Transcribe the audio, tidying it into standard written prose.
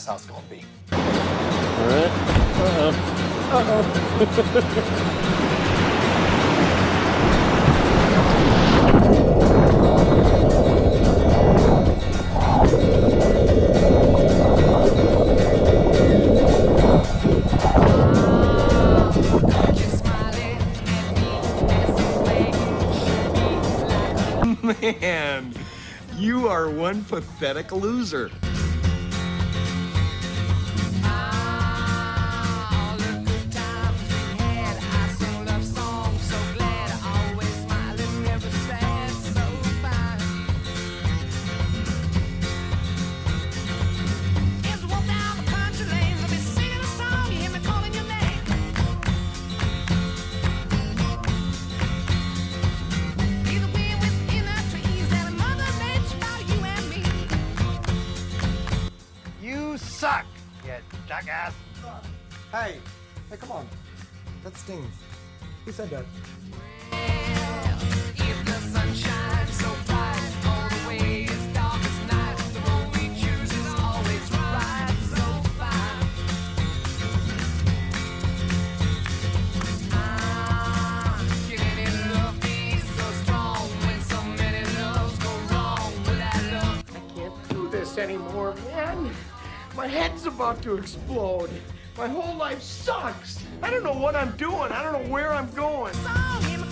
That's how it's gonna be. All right. Man, you are one pathetic loser. You suck, you jackass. Hey, come on. That stings. Who said that? If the sun shines so bright, all the way is dark as night. The road we choose is always right, so fine. Can any love be so strong when so many loves go wrong without love? I can't do this anymore, man. My head's about to explode. My whole life sucks. I don't know what I'm doing. I don't know where I'm going. Song in